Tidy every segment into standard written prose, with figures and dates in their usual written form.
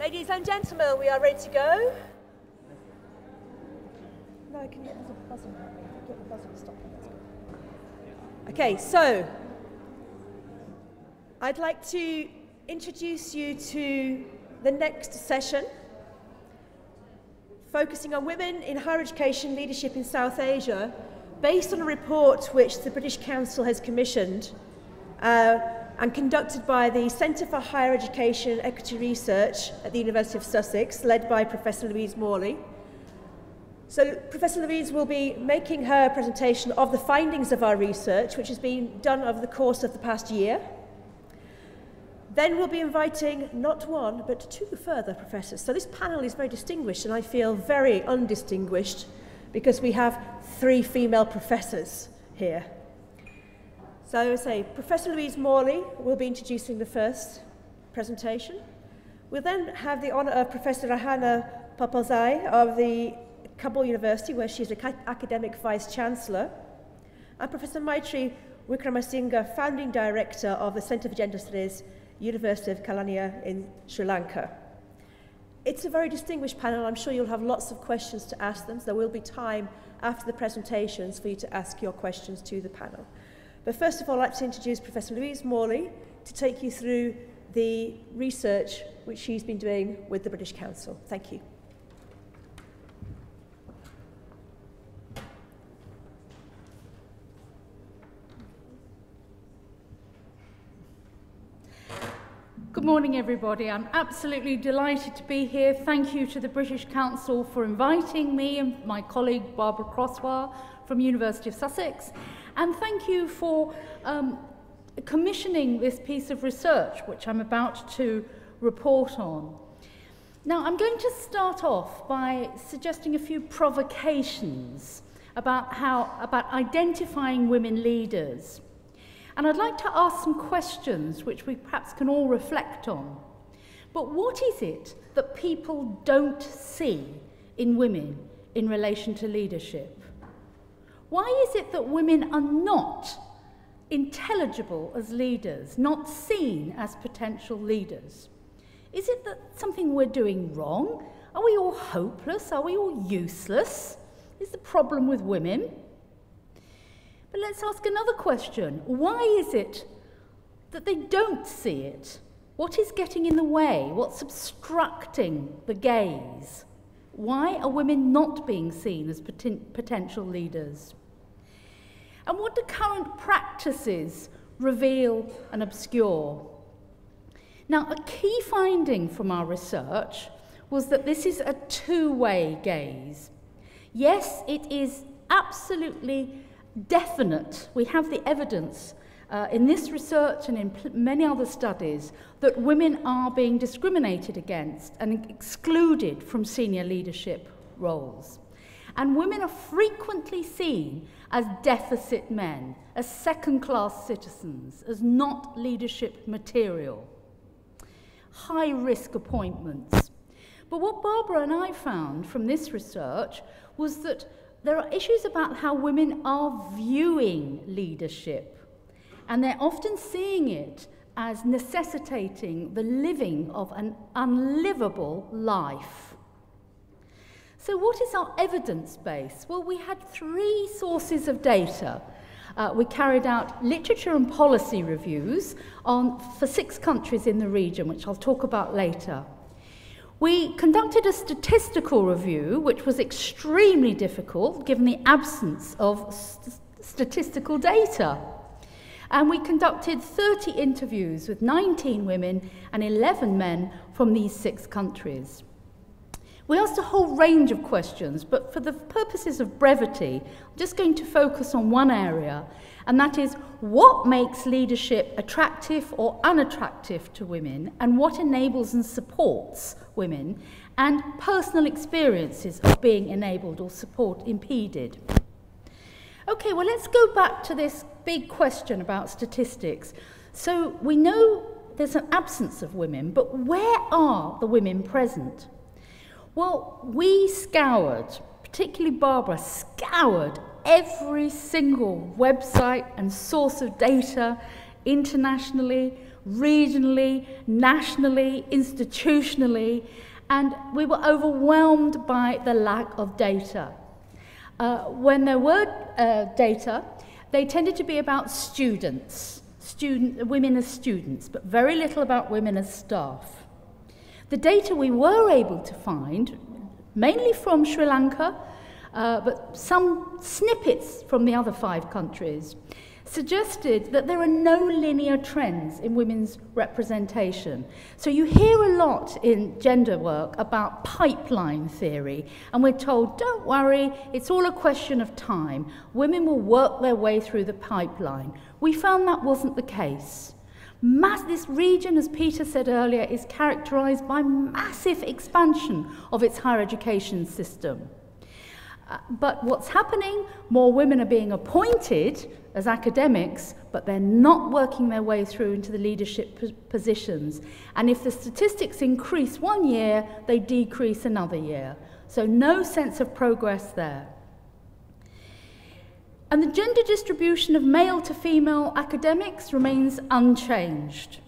Ladies and gentlemen, we are ready to go. No, can you get the buzzer? Get the buzzer to stop. Okay, so I'd like to introduce you to the next session, focusing on women in higher education leadership in South Asia, based on a report which the British Council has commissioned and conducted by the Centre for Higher Education Equity Research at the University of Sussex, led by Professor Louise Morley. So Professor Louise will be making her presentation of the findings of our research, which has been done over the course of the past year. Then we'll be inviting not one, but two further professors. So this panel is very distinguished, and I feel very undistinguished because we have three female professors here. So I would say Professor Louise Morley will be introducing the first presentation. We'll then have the honour of Professor Rahana Papalzai of the Kabul University, where she's an academic vice-chancellor, and Professor Maitri Wickramasinghe, founding director of the Centre for Gender Studies, University of Kelaniya in Sri Lanka. It's a very distinguished panel. I'm sure you'll have lots of questions to ask them. So there will be time after the presentations for you to ask your questions to the panel. But first of all, I'd like to introduce Professor Louise Morley to take you through the research which she's been doing with the British Council. Thank you. Good morning, everybody. I'm absolutely delighted to be here. Thank you to the British Council for inviting me and my colleague Barbara Croswell from University of Sussex. And thank you for commissioning this piece of research, which I'm about to report on. Now, I'm going to start off by suggesting a few provocations about identifying women leaders. And I'd like to ask some questions which we perhaps can all reflect on. But what is it that people don't see in women in relation to leadership? Why is it that women are not intelligible as leaders, not seen as potential leaders? Is it that something we're doing wrong? Are we all hopeless? Are we all useless? Is the problem with women? But let's ask another question. Why is it that they don't see it? What is getting in the way? What's obstructing the gaze? Why are women not being seen as potential leaders? And what do current practices reveal and obscure? Now, a key finding from our research was that this is a two-way gaze. Yes, it is absolutely definite. We have the evidence in this research and in many other studies that women are being discriminated against and excluded from senior leadership roles. And women are frequently seen as deficit men, as second-class citizens, as not leadership material, high-risk appointments. But what Barbara and I found from this research was that there are issues about how women are viewing leadership, and they're often seeing it as necessitating the living of an unlivable life. So what is our evidence base? Well, we had three sources of data. We carried out literature and policy reviews for 6 countries in the region, which I'll talk about later. We conducted a statistical review, which was extremely difficult given the absence of statistical data. And we conducted 30 interviews with 19 women and 11 men from these 6 countries. We asked a whole range of questions, but for the purposes of brevity, I'm just going to focus on one area, and that is what makes leadership attractive or unattractive to women, and what enables and supports women, and personal experiences of being enabled or impeded. Okay, well, let's go back to this big question about statistics. So we know there's an absence of women, but where are the women present? Well, we scoured, particularly Barbara, scoured every single website and source of data internationally regionally, nationally, institutionally, and we were overwhelmed by the lack of data. When there were data, they tended to be about women as students, but very little about women as staff. The data we were able to find, mainly from Sri Lanka, but some snippets from the other 5 countries, suggested that there are no linear trends in women's representation. So you hear a lot in gender work about pipeline theory, and we're told, don't worry, it's all a question of time. Women will work their way through the pipeline. We found that wasn't the case. This region, as Peter said earlier, is characterized by massive expansion of its higher education system. But what's happening, more women are being appointed as academics, but they're not working their way through into the leadership positions. And if the statistics increase one year, they decrease another year. So no sense of progress there. And the gender distribution of male to female academics remains unchanged.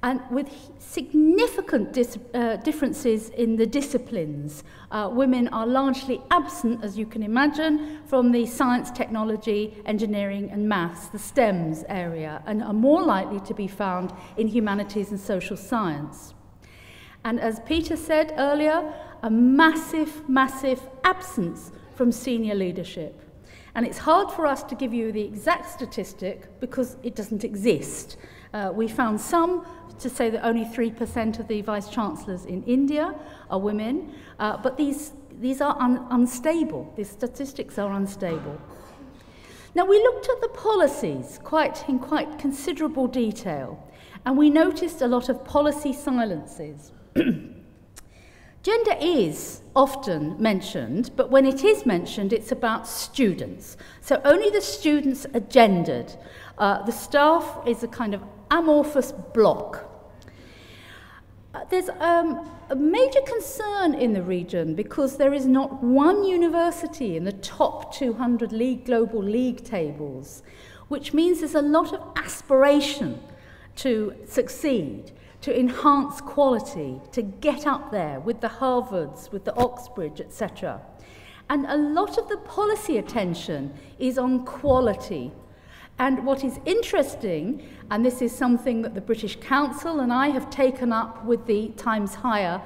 And with significant differences in the disciplines, women are largely absent, as you can imagine, from the science, technology, engineering and maths, the STEMs area, and are more likely to be found in humanities and social science. And as Peter said earlier, a massive, massive absence from senior leadership. And it's hard for us to give you the exact statistic because it doesn't exist. We found some to say that only 3% of the vice-chancellors in India are women, but these are unstable. These statistics are unstable. Now, we looked at the policies in quite considerable detail, and we noticed a lot of policy silences. Gender is often mentioned, but when it is mentioned, it's about students. So only the students are gendered. The staff is a kind of amorphous block. There's a major concern in the region because there is not one university in the top 200 global league tables, which means there's a lot of aspiration to succeed, to enhance quality, to get up there with the Harvards, with the Oxbridge, etc. And a lot of the policy attention is on quality. And what is interesting, and this is something that the British Council and I have taken up with the Times Higher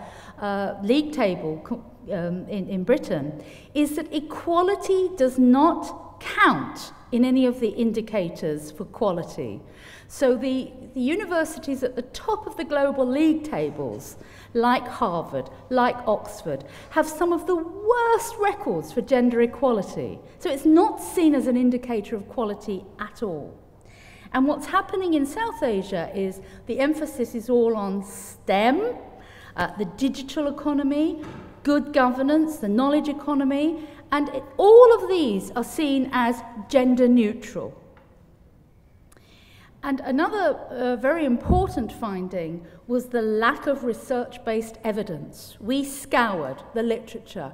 league table in Britain, is that equality does not count in any of the indicators for quality. So the universities at the top of the global league tables, like Harvard, like Oxford, have some of the worst records for gender equality. So it's not seen as an indicator of quality at all. And what's happening in South Asia is the emphasis is all on STEM, the digital economy, good governance, the knowledge economy, and all of these are seen as gender neutral. And another very important finding was the lack of research-based evidence. We scoured the literature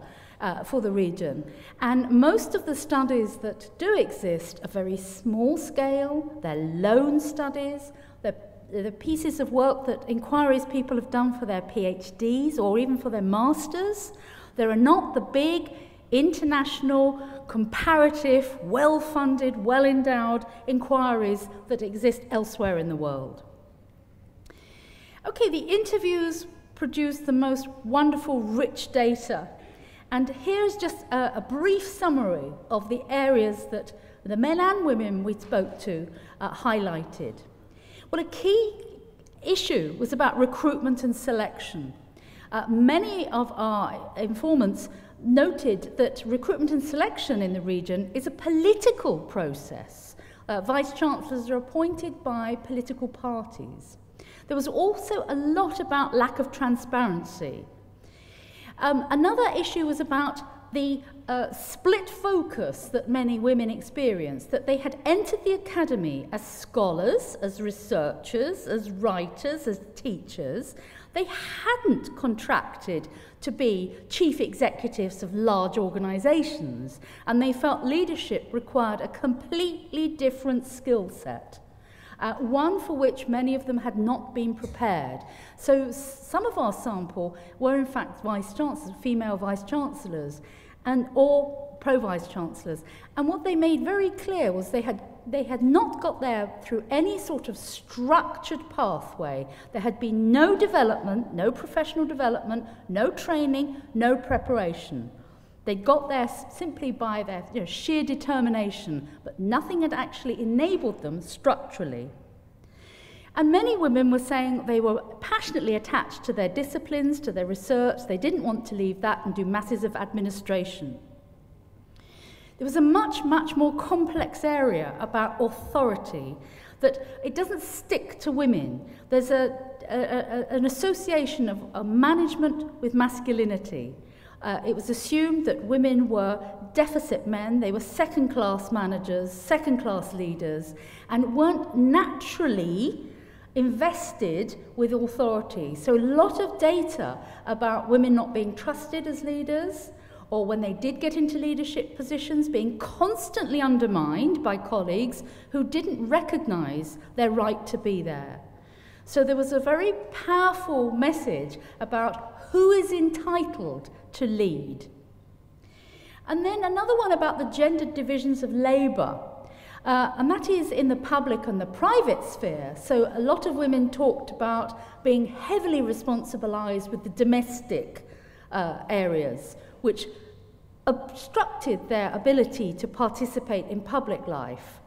for the region, and most of the studies that do exist are very small scale, they're lone studies, they're pieces of work that inquiries people have done for their PhDs or even for their masters. There are not the big international, comparative, well-funded, well-endowed inquiries that exist elsewhere in the world. Okay, the interviews produced the most wonderful, rich data. And here's just a brief summary of the areas that the men and women we spoke to highlighted. Well, a key issue was about recruitment and selection. Many of our informants noted that recruitment and selection in the region is a political process. Vice-chancellors are appointed by political parties. There was also a lot about lack of transparency. Another issue was about the split focus that many women experienced, that they had entered the academy as scholars, as researchers, as writers, as teachers. They hadn't contracted to be chief executives of large organisations, and they felt leadership required a completely different skill set. one for which many of them had not been prepared. So some of our sample were in fact vice-chancellors, female vice-chancellors, or pro-vice-chancellors. And what they made very clear was they had not got there through any sort of structured pathway. There had been no development, no professional development, no training, no preparation. They got there simply by their sheer determination, but nothing had actually enabled them structurally. And many women were saying they were passionately attached to their disciplines, to their research. They didn't want to leave that and do masses of administration. There was a much, much more complex area about authority, that it doesn't stick to women. There's an association of management with masculinity. It was assumed that women were deficit men, they were second-class managers, second-class leaders, and weren't naturally invested with authority. So a lot of data about women not being trusted as leaders, or when they did get into leadership positions, being constantly undermined by colleagues who didn't recognise their right to be there. So there was a very powerful message about who is entitled to lead. And then another one about the gendered divisions of labour. And that is in the public and the private sphere. So a lot of women talked about being heavily responsibilised with the domestic areas, which obstructed their ability to participate in public life.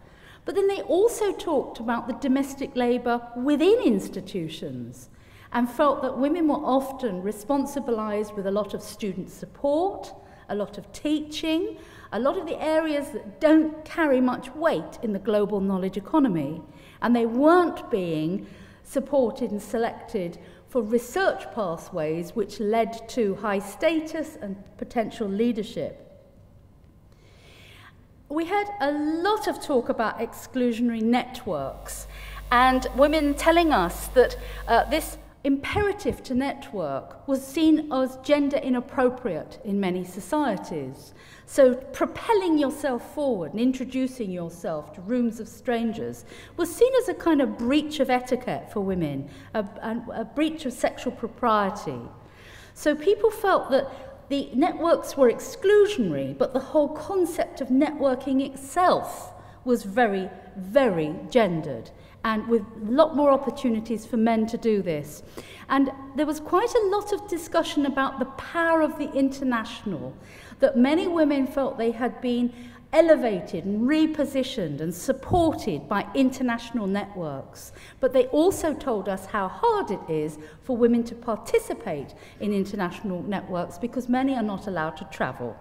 But then they also talked about the domestic labour within institutions and felt that women were often responsibilised with a lot of student support, a lot of teaching, a lot of the areas that don't carry much weight in the global knowledge economy, and they weren't being supported and selected for research pathways which led to high status and potential leadership. We had a lot of talk about exclusionary networks and women telling us that this imperative to network was seen as gender inappropriate in many societies. So propelling yourself forward and introducing yourself to rooms of strangers was seen as a kind of breach of etiquette for women, a breach of sexual propriety. So people felt that the networks were exclusionary, but the whole concept of networking itself was very, very gendered, and with a lot more opportunities for men to do this. And there was quite a lot of discussion about the power of the international, that many women felt they had been elevated and repositioned and supported by international networks. But they also told us how hard it is for women to participate in international networks because many are not allowed to travel.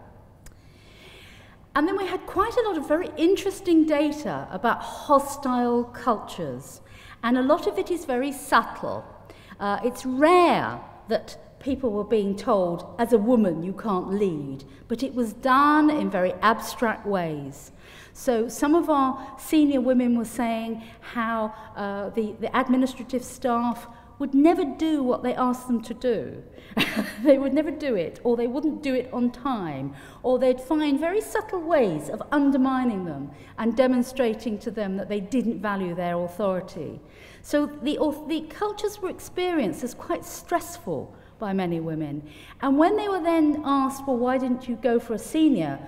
And then we had quite a lot of very interesting data about hostile cultures, and a lot of it is very subtle. It's rare that people were being told, as a woman, you can't lead, but it was done in very abstract ways. So some of our senior women were saying how the administrative staff would never do what they asked them to do. They would never do it, or they wouldn't do it on time, or they'd find very subtle ways of undermining them and demonstrating to them that they didn't value their authority. So the cultures were experienced as quite stressful by many women. And when they were then asked, well, why didn't you go for a senior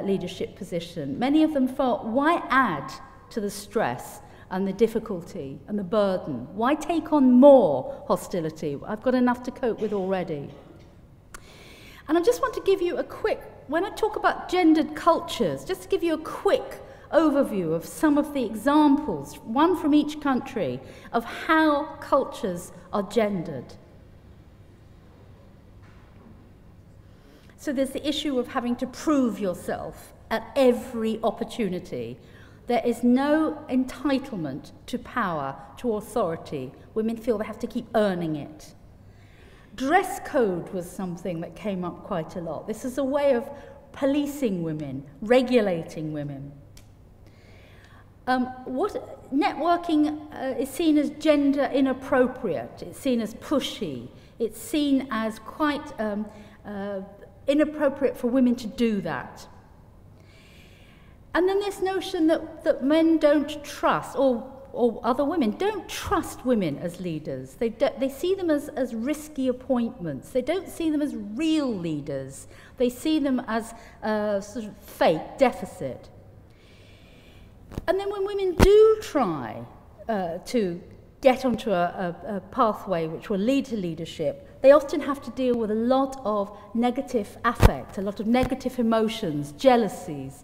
leadership position, many of them felt, why add to the stress and the difficulty and the burden? Why take on more hostility? I've got enough to cope with already. And I just want to give you a quick, when I talk about gendered cultures, just to give you a quick overview of some of the examples, one from each country, of how cultures are gendered. So there's the issue of having to prove yourself at every opportunity. There is no entitlement to power, to authority. Women feel they have to keep earning it. Dress code was something that came up quite a lot. This is a way of policing women, regulating women. Networking is seen as gender inappropriate. It's seen as pushy. It's seen as quite inappropriate for women to do that. And then this notion that men don't trust, or or other women don't trust women as leaders. They see them as risky appointments. They don't see them as real leaders. They see them as a sort of fake deficit. And then when women do try to get onto a pathway which will lead to leadership, they often have to deal with a lot of negative affect, a lot of negative emotions, jealousies,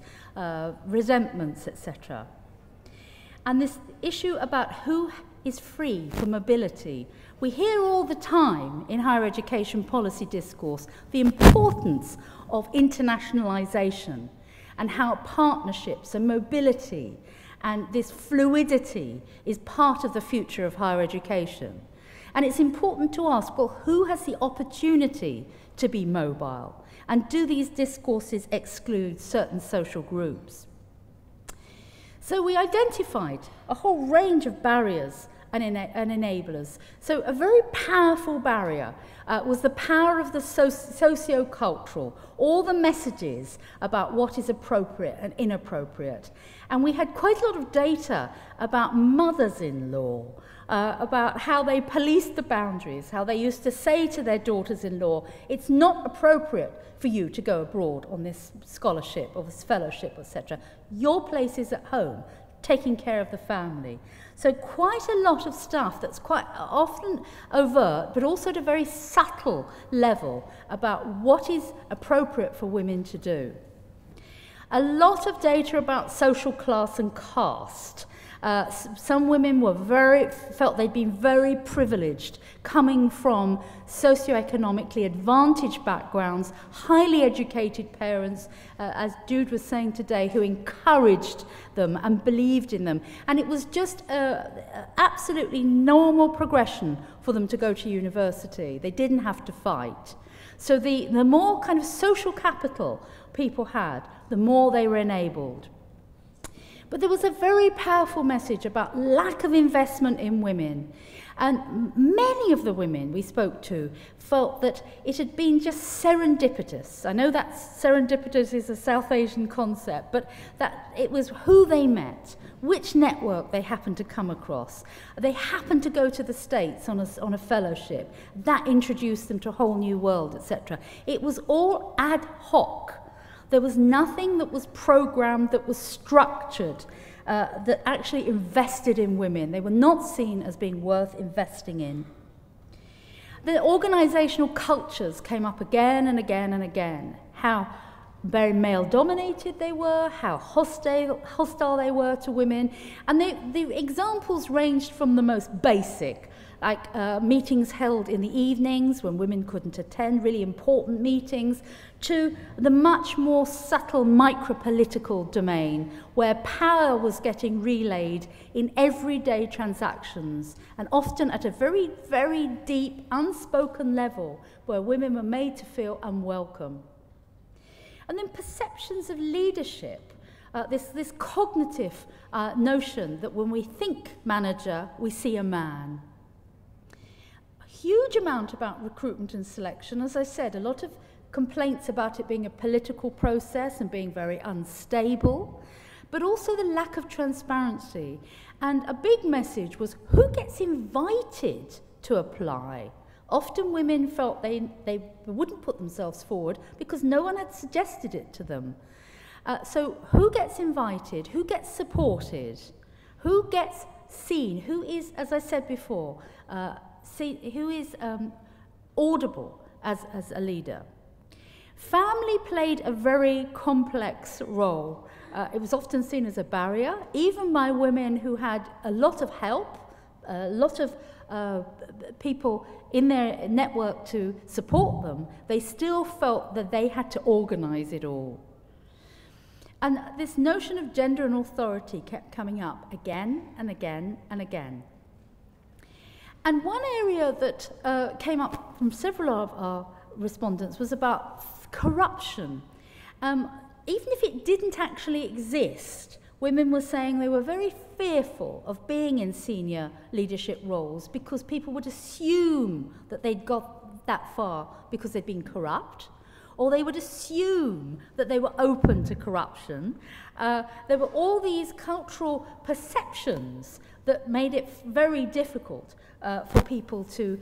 resentments, etc. And this issue about who is free for mobility, we hear all the time in higher education policy discourse the importance of internationalization and how partnerships and mobility and this fluidity is part of the future of higher education. And it's important to ask, well, who has the opportunity to be mobile? And do these discourses exclude certain social groups? So we identified a whole range of barriers and enablers. So a very powerful barrier was the power of the socio-cultural, all the messages about what is appropriate and inappropriate. And we had quite a lot of data about mothers-in-law, about how they policed the boundaries, how they used to say to their daughters-in-law, it's not appropriate for you to go abroad on this scholarship or this fellowship, etc. Your place is at home, taking care of the family. So quite a lot of stuff that's quite often overt, but also at a very subtle level about what is appropriate for women to do. A lot of data about social class and caste. Some women were felt they'd been very privileged, coming from socioeconomically advantaged backgrounds, highly educated parents, as Jude was saying today, who encouraged them and believed in them. And it was just an absolutely normal progression for them to go to university. They didn't have to fight. So the more kind of social capital people had, the more they were enabled. But there was a very powerful message about lack of investment in women. And many of the women we spoke to felt that it had been just serendipitous. I know that serendipitous is a South Asian concept, but that it was who they met, which network they happened to come across. They happened to go to the States on a fellowship. That introduced them to a whole new world, etc. It was all ad hoc. There was nothing that was programmed, that was structured, that actually invested in women. They were not seen as being worth investing in. The organisational cultures came up again and again and again. How very male-dominated they were, how hostile they were to women. And the examples ranged from the most basic, like meetings held in the evenings when women couldn't attend, really important meetings, to the much more subtle micro-political domain where power was getting relayed in everyday transactions and often at a very, very deep, unspoken level where women were made to feel unwelcome. And then perceptions of leadership, this cognitive notion that when we think manager, we see a man. Huge amount about recruitment and selection. As I said, a lot of complaints about it being a political process and being very unstable, but also the lack of transparency. And a big message was who gets invited to apply. Often women felt they wouldn't put themselves forward because no one had suggested it to them. So who gets invited? Who gets supported? Who gets seen? Who is, as I said before, who is audible as a leader? Family played a very complex role. It was often seen as a barrier, even by women who had a lot of help, a lot of people in their network to support them. They still felt that they had to organize it all. And this notion of gender and authority kept coming up again and again and again. And one area that came up from several of our respondents was about corruption. Even if it didn't actually exist, women were saying they were very fearful of being in senior leadership roles because people would assume that they'd got that far because they'd been corrupt, or they would assume that they were open to corruption. There were all these cultural perceptions that made it very difficult for people to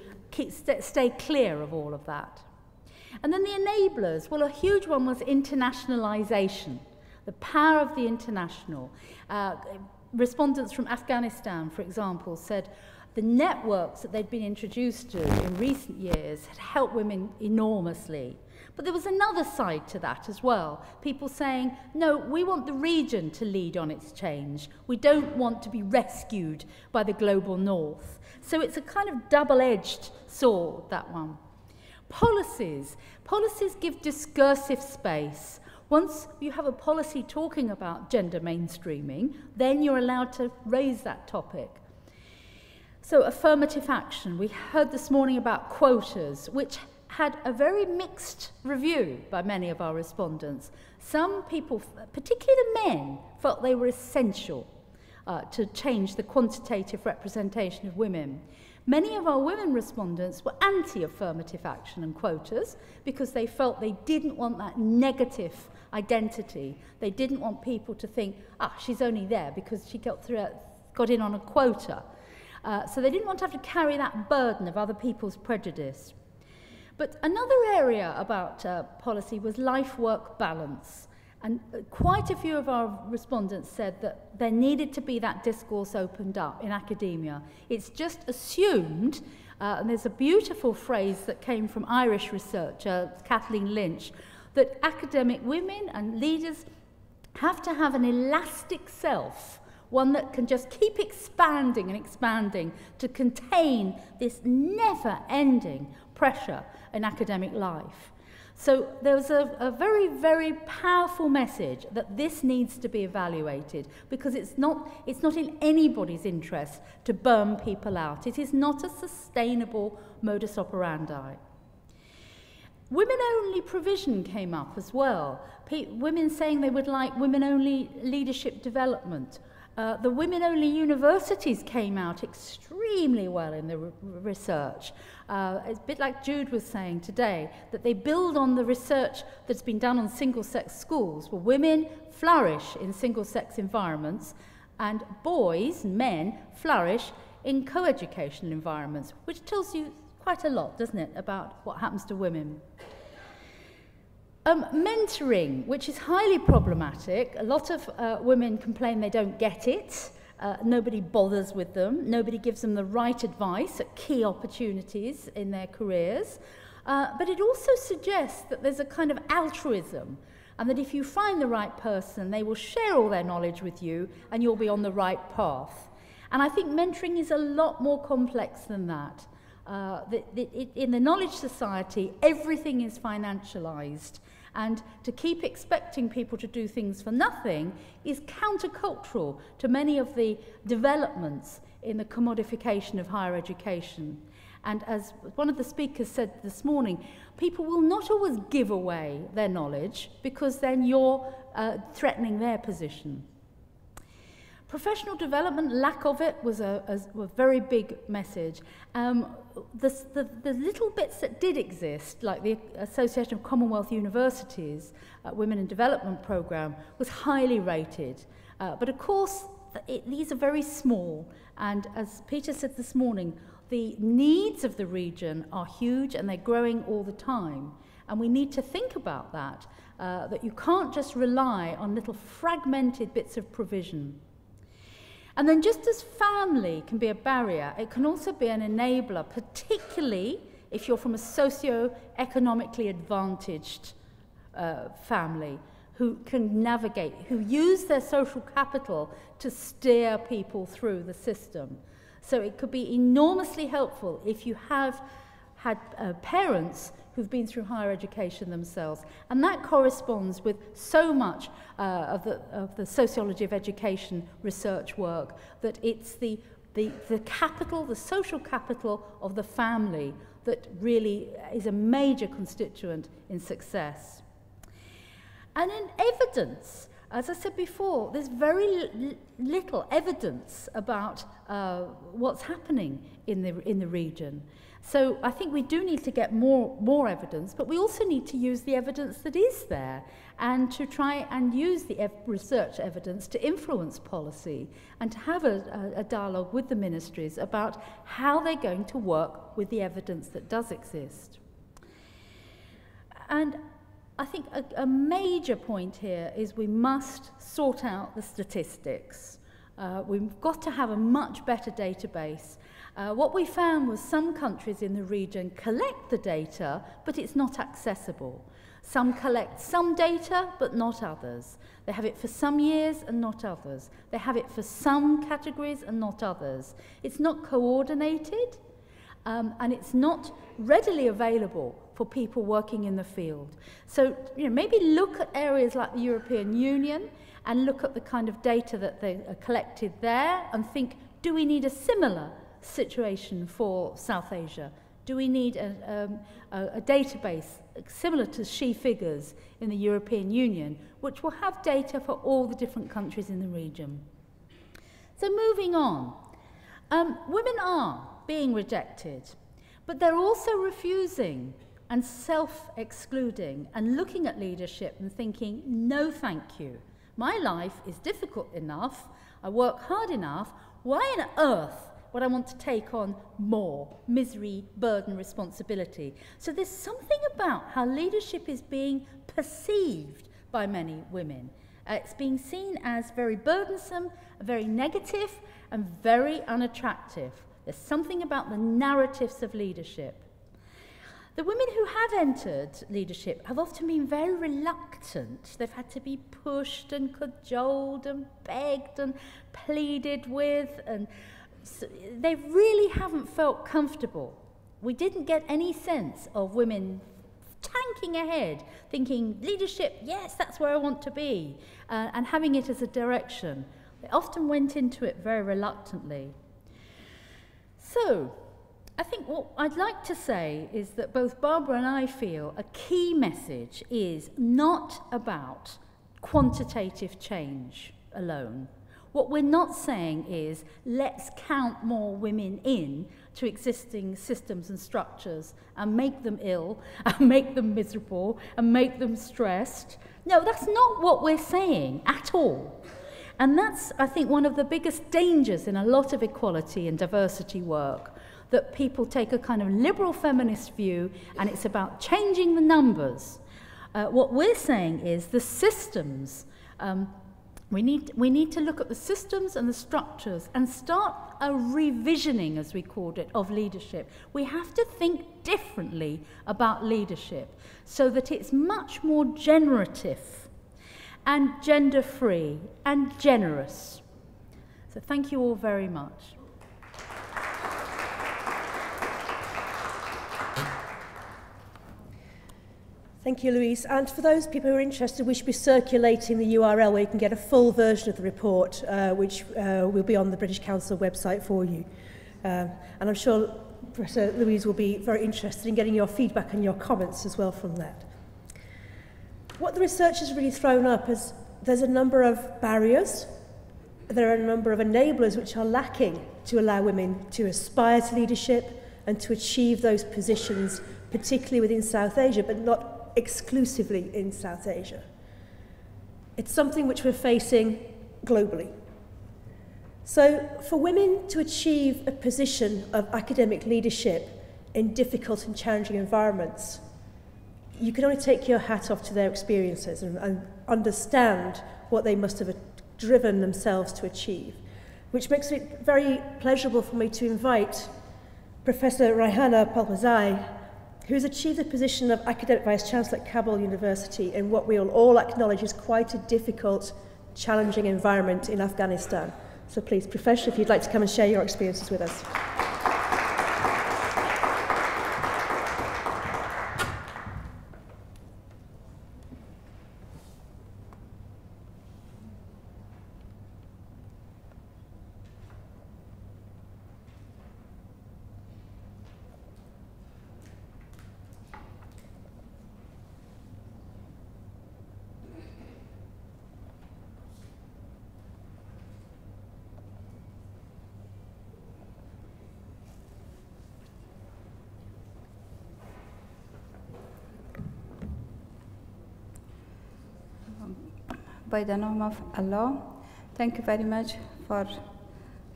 stay clear of all of that. And then the enablers, well, a huge one was internationalization, the power of the international. Respondents from Afghanistan, for example, said the networks that they'd been introduced to in recent years had helped women enormously. But there was another side to that as well. People saying, no, we want the region to lead on its change. We don't want to be rescued by the global north. So it's a kind of double-edged sword, that one. Policies. Policies give discursive space. Once you have a policy talking about gender mainstreaming, then you're allowed to raise that topic. So affirmative action. We heard this morning about quotas, which had a very mixed review by many of our respondents. Some people, particularly the men, felt they were essential to change the quantitative representation of women. Many of our women respondents were anti-affirmative action and quotas because they felt they didn't want that negative identity. They didn't want people to think, she's only there because she got in on a quota. So they didn't want to have to carry that burden of other people's prejudice. But another area about policy was life-work balance. And quite a few of our respondents said that there needed to be that discourse opened up in academia. It's just assumed, and there's a beautiful phrase that came from Irish researcher Kathleen Lynch, that academic women and leaders have to have an elastic self, one that can just keep expanding and expanding to contain this never-ending pressure in academic life. So there was a very, very powerful message that this needs to be evaluated because it's not in anybody's interest to burn people out. It is not a sustainable modus operandi. Women-only provision came up as well. Women saying they would like women-only leadership development. The women-only universities came out extremely well in the research. It's a bit like Jude was saying today, that they build on the research that's been done on single-sex schools, where women flourish in single-sex environments and boys, men, flourish in co-educational environments, which tells you quite a lot, doesn't it, about what happens to women. Mentoring, which is highly problematic. A lot of women complain they don't get it. Nobody bothers with them. Nobody gives them the right advice at key opportunities in their careers. But it also suggests that there's a kind of altruism, and that if you find the right person, they will share all their knowledge with you and you'll be on the right path. And I think mentoring is a lot more complex than that. In the knowledge society, everything is financialized. And to keep expecting people to do things for nothing is countercultural to many of the developments in the commodification of higher education. And as one of the speakers said this morning, people will not always give away their knowledge because then you're threatening their position. Professional development, lack of it, was a very big message. The little bits that did exist, like the Association of Commonwealth Universities Women in Development Programme, was highly rated. But of course, these are very small. And as Peter said this morning, the needs of the region are huge and they're growing all the time. And we need to think about that, that you can't just rely on little fragmented bits of provision. And then just as family can be a barrier, it can also be an enabler, particularly if you're from a socio-economically advantaged family who can navigate, who use their social capital to steer people through the system. So it could be enormously helpful if you have had parents who've been through higher education themselves. And that corresponds with so much of the sociology of education research work, that it's the capital, the social capital of the family that really is a major constituent in success. And in evidence, As I said before, there's very little evidence about what's happening in the region. So I think we do need to get more evidence, but we also need to use the evidence that is there and to try and use the research evidence to influence policy and to have a dialogue with the ministries about how they're going to work with the evidence that does exist. And I think a major point here is we must sort out the statistics. We've got to have a much better database. What we found was some countries in the region collect the data, but it's not accessible. Some collect some data, but not others. They have it for some years and not others. They have it for some categories and not others. It's not coordinated, and it's not readily available for people working in the field. So, maybe look at areas like the European Union and look at the kind of data that they are collected there and think, do we need a similar situation for South Asia? Do we need a database similar to SHE figures in the European Union, which will have data for all the different countries in the region? So moving on, women are being rejected, but they're also refusing and self-excluding and looking at leadership and thinking, no thank you. My life is difficult enough, I work hard enough, why on earth would I want to take on more misery, burden, responsibility? So there's something about how leadership is being perceived by many women. It's being seen as very burdensome, very negative, and very unattractive. There's something about the narratives of leadership. The women who have entered leadership have often been very reluctant. They've had to be pushed and cajoled and begged and pleaded with, and so they really haven't felt comfortable. We didn't get any sense of women tanking ahead, thinking, leadership, yes, that's where I want to be, and having it as a direction. They often went into it very reluctantly. So, I think what I'd like to say is that both Barbara and I feel a key message is not about quantitative change alone. What we're not saying is, let's count more women in to existing systems and structures and make them ill, and make them miserable, and make them stressed. No, that's not what we're saying at all. And that's, I think, one of the biggest dangers in a lot of equality and diversity work, that people take a kind of liberal feminist view and it's about changing the numbers. What we're saying is the systems. We need to look at the systems and the structures and start a revisioning, as we called it, of leadership. We have to think differently about leadership so that it's much more generative and gender-free and generous. So thank you all very much. Thank you, Louise. And for those people who are interested, we should be circulating the URL where you can get a full version of the report, which will be on the British Council website for you. And I'm sure Professor Louise will be very interested in getting your feedback and your comments as well from that. What the research has really thrown up is there's a number of barriers, there are a number of enablers which are lacking to allow women to aspire to leadership and to achieve those positions, particularly within South Asia, but not exclusively in South Asia. It's something which we're facing globally. So for women to achieve a position of academic leadership in difficult and challenging environments, you can only take your hat off to their experiences and understand what they must have driven themselves to achieve, which makes it very pleasurable for me to invite Professor Raihana Palmazai, who's achieved the position of Academic Vice-Chancellor at Kabul University in what we'll all acknowledge is quite a difficult, challenging environment in Afghanistan. So please, Professor, if you'd like to come and share your experiences with us. by the name of Allah. Thank you very much for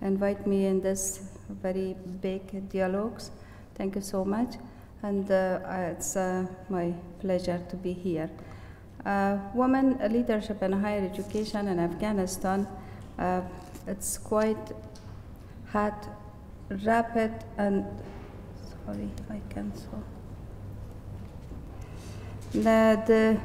inviting me in this very big dialogues. Thank you so much, and it's my pleasure to be here. Women leadership in higher education in Afghanistan, it's quite had rapid and, sorry, I can't saw. The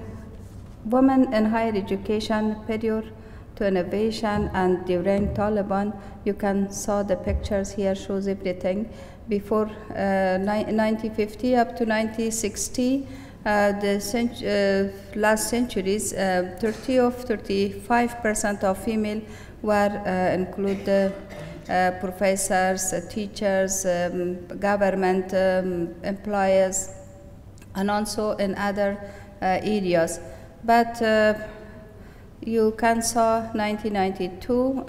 women in higher education period to innovation and during Taliban, you can saw the pictures here shows everything. Before 1950 up to 1960, the last centuries, 35% of female were include professors, teachers, government employees, and also in other areas. But you can saw 1992,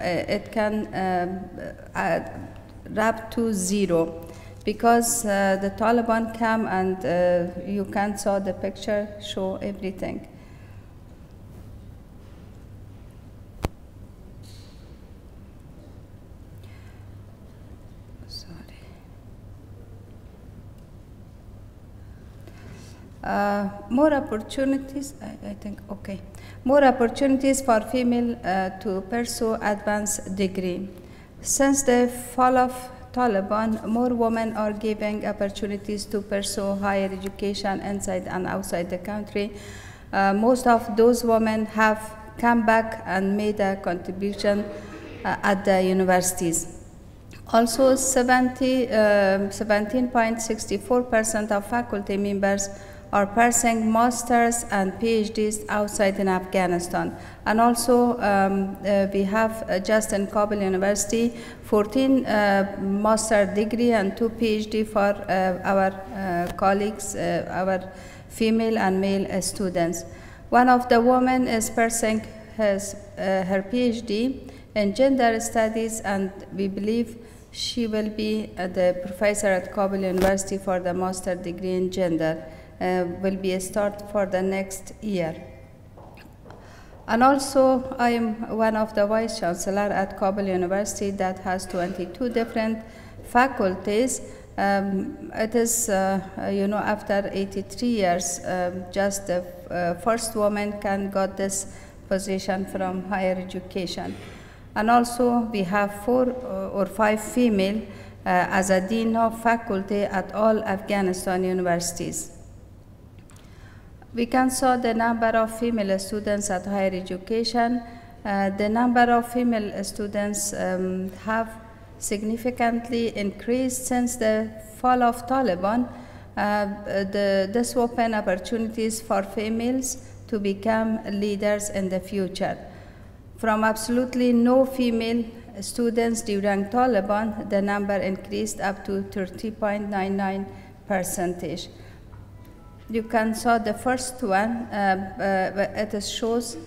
it can wrap to 0 because the Taliban came and you can saw the picture show everything. More opportunities, I think, okay. More opportunities for female to pursue advanced degree. Since the fall of Taliban, more women are given opportunities to pursue higher education inside and outside the country. Most of those women have come back and made a contribution at the universities. Also, 17.64% of faculty members are pursuing masters and PhDs outside in Afghanistan. And also, we have just in Kabul University, 14 master degree and 2 PhD for our colleagues, our female and male students. One of the women is pursuing her PhD in gender studies, and we believe she will be the professor at Kabul University for the master degree in gender. Will be a start for the next year. And also, I am one of the vice chancellor at Kabul University that has 22 different faculties. It is, after 83 years, just the first woman can got this position from higher education. And also, we have 4 or 5 female as a dean of faculty at all Afghanistan universities. We can saw the number of female students at higher education. The number of female students have significantly increased since the fall of Taliban. This opened opportunities for females to become leaders in the future. From absolutely no female students during Taliban, the number increased up to 30.99%. You can saw the first one. It shows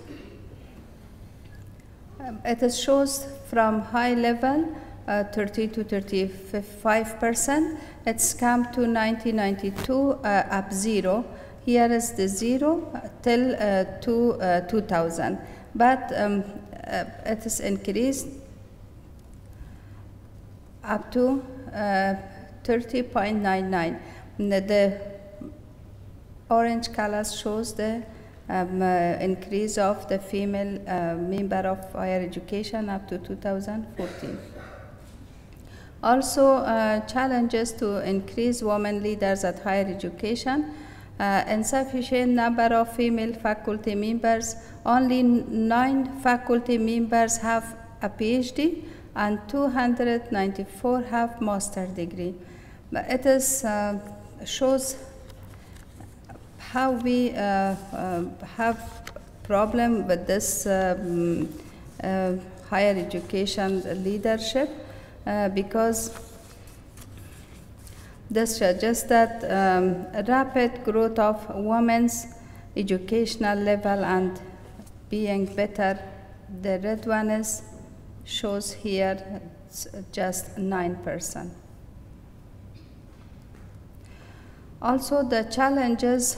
from high level 30 to 35%. It's come to 1992 up 0. Here is the 0 till 2000. But it is increased up to 30.99. The orange color shows the increase of the female member of higher education up to 2014. Also, challenges to increase women leaders at higher education. Insufficient number of female faculty members. Only 9 faculty members have a PhD and 294 have master degree. But it is shows how we have problem with this higher education leadership because this suggests that rapid growth of women's educational level and being better. The red one is shows here it's just 9%. Also, the challenges,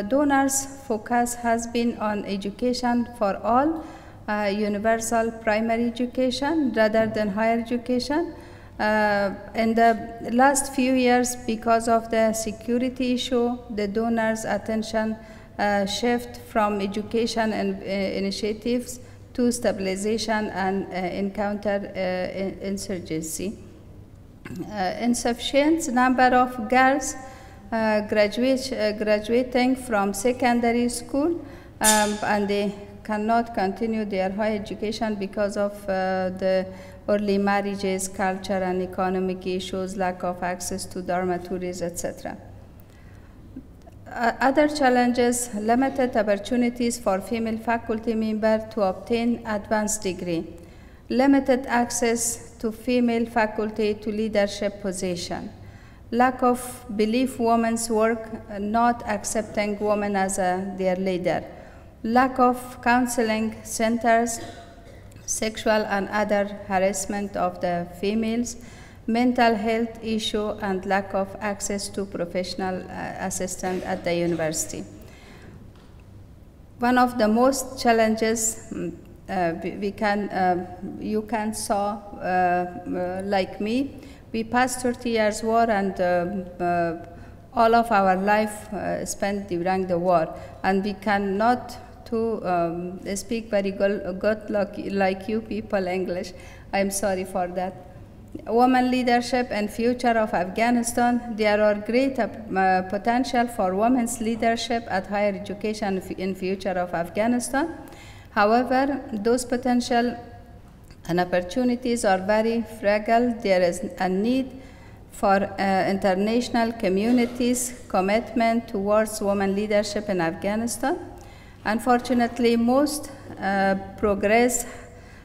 donors' focus has been on education for all, universal primary education rather than higher education. In the last few years, because of the security issue, the donors' attention shift from education and initiatives to stabilization and encounter insurgency. Insufficient number of girls graduating from secondary school and they cannot continue their higher education because of the early marriages, culture and economic issues, lack of access to dormitories, etc. Other challenges, limited opportunities for female faculty members to obtain advanced degree, limited access to female faculty to leadership position, lack of belief women's work, not accepting women as their leader, lack of counseling centers, sexual and other harassment of the females, mental health issue, and lack of access to professional assistance at the university. One of the most challenges you can saw, like me, we passed 30 years war and all of our life spent during the war, and we cannot speak very good like you people English. I'm sorry for that. Women leadership and future of Afghanistan. There are great potential for women's leadership at higher education in future of Afghanistan. However, those potential and opportunities are very fragile. There is a need for international community's commitment towards women leadership in Afghanistan. Unfortunately, most progress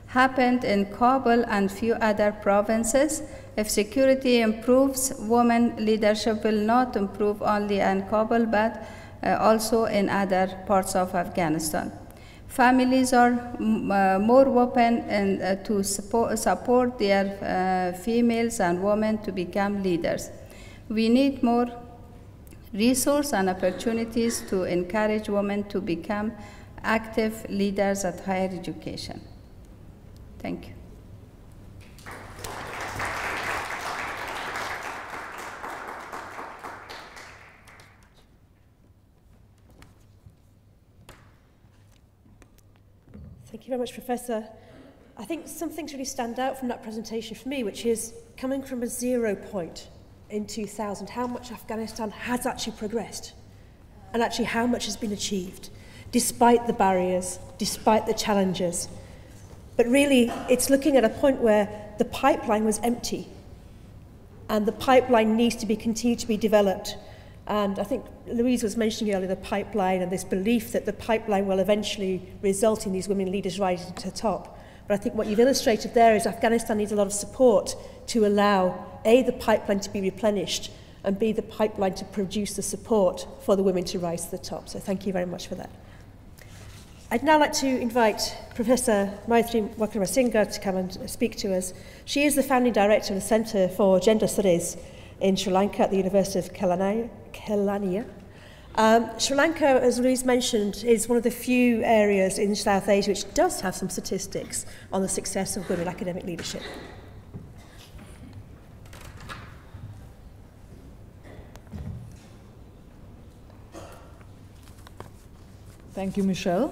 happened in Kabul and few other provinces. If security improves, women leadership will not improve only in Kabul but also in other parts of Afghanistan. Families are more open to support their females and women to become leaders. We need more resources and opportunities to encourage women to become active leaders at higher education. Thank you. Thank you very much, Professor. I think some things really stand out from that presentation for me, which is coming from a 0 point in 2000, how much Afghanistan has actually progressed and actually how much has been achieved, despite the barriers, despite the challenges. But really, it's looking at a point where the pipeline was empty and the pipeline needs to be continued to be developed. And I think Louise was mentioning earlier the pipeline and this belief that the pipeline will eventually result in these women leaders rising to the top. But I think what you've illustrated there is Afghanistan needs a lot of support to allow, A, the pipeline to be replenished, and B, the pipeline to produce the support for the women to rise to the top. So thank you very much for that. I'd now like to invite Professor Maithri Wickramasinghe to come and speak to us. She is the founding director of the Centre for Gender Studies in Sri Lanka at the University of Kelaniya. Sri Lanka, as Louise mentioned, is one of the few areas in South Asia which does have some statistics on the success of women academic leadership. Thank you, Michelle.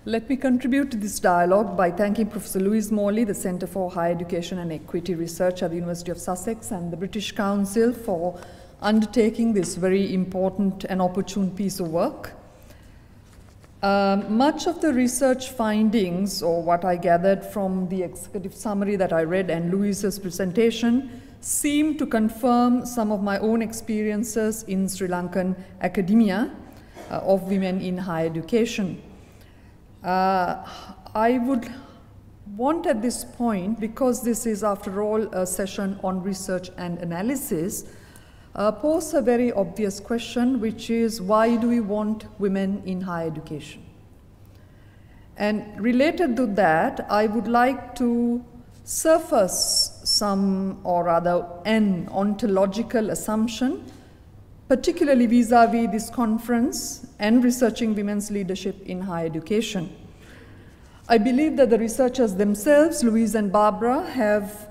Let me contribute to this dialogue by thanking Professor Louise Morley, the Centre for Higher Education and Equity Research at the University of Sussex, and the British Council for undertaking this very important and opportune piece of work. Much of the research findings, or what I gathered from the executive summary that I read and Louise's presentation, seem to confirm some of my own experiences in Sri Lankan academia of women in higher education. I would want at this point, because this is after all a session on research and analysis, pose a very obvious question, which is, why do we want women in higher education? And related to that, I would like to surface an ontological assumption, particularly vis-a-vis this conference and researching women's leadership in higher education. I believe that the researchers themselves, Louise and Barbara, have